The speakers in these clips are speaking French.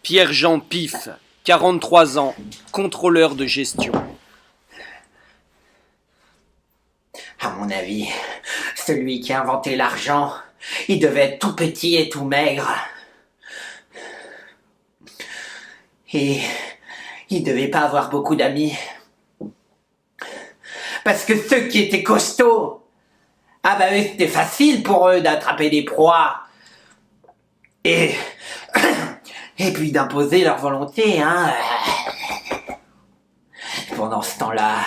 Pierre-Jean Pif, 43 ans, contrôleur de gestion. À mon avis, celui qui a inventé l'argent, il devait être tout petit et tout maigre. Et il devait pas avoir beaucoup d'amis. Parce que ceux qui étaient costauds, ah bah eux, c'était facile pour eux d'attraper des proies. Et puis d'imposer leur volonté, hein. Pendant ce temps-là,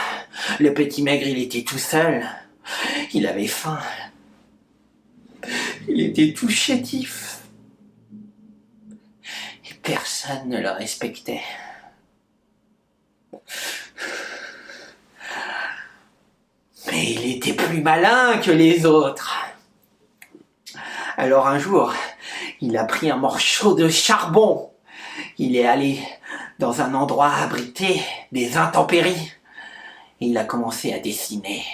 le petit maigre, il était tout seul. Il avait faim. Il était tout chétif. Et personne ne le respectait. Mais il était plus malin que les autres. Alors un jour, il a pris un morceau de charbon. Il est allé dans un endroit abrité des intempéries. Et il a commencé à dessiner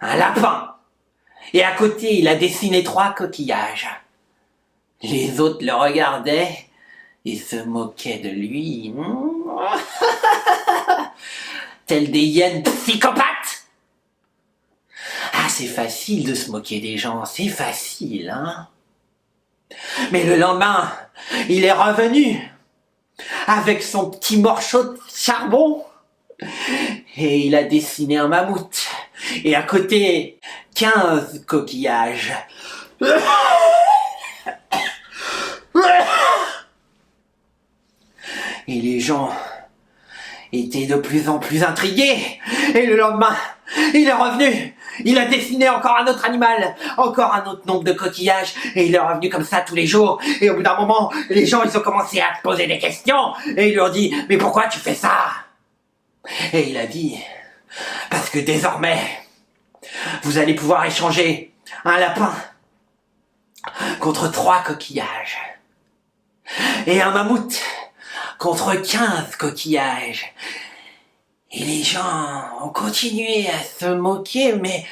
un lapin. Et à côté, il a dessiné 3 coquillages. Les autres le regardaient et se moquaient de lui. Tels des hyènes psychopathes. Ah, c'est facile de se moquer des gens, c'est facile, hein. Mais le lendemain, il est revenu avec son petit morceau de charbon et il a dessiné un mammouth. Et à côté, 15 coquillages. Et les gens étaient de plus en plus intrigués. Et le lendemain, il est revenu. Il a dessiné encore un autre animal, encore un autre nombre de coquillages. Et il est revenu comme ça tous les jours. Et au bout d'un moment, les gens, ils ont commencé à se poser des questions. Et ils lui ont dit, mais pourquoi tu fais ça? Et il a dit, parce que désormais, vous allez pouvoir échanger un lapin contre 3 coquillages. Et un mammouth contre 15 coquillages. Et les gens ont continué à se moquer, mais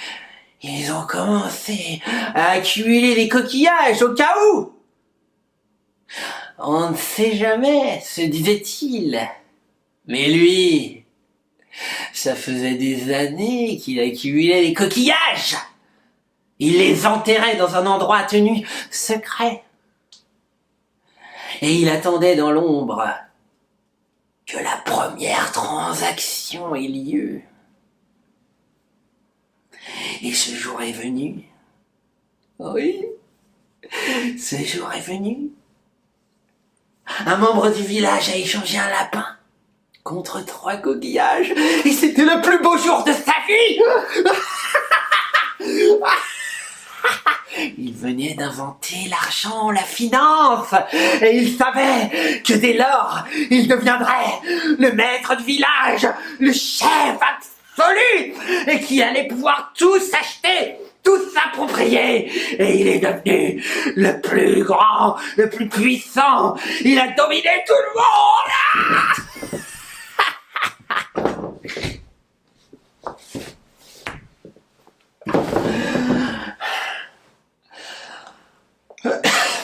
ils ont commencé à accumuler les coquillages au cas où. On ne sait jamais, se disait-il. Mais lui, ça faisait des années qu'il accumulait les coquillages. Il les enterrait dans un endroit tenu secret. Et il attendait dans l'ombre que la première transaction ait lieu. Et ce jour est venu. Oui, ce jour est venu. Un membre du village a échangé un lapin contre 3 coquillages. Et c'était le plus beau jour de sa vie. Il venait d'inventer l'argent, la finance, et il savait que dès lors, il deviendrait le maître du village, le chef absolu, et qu'il allait pouvoir tout s'acheter, tout s'approprier. Et il est devenu le plus grand, le plus puissant. Il a dominé tout le monde.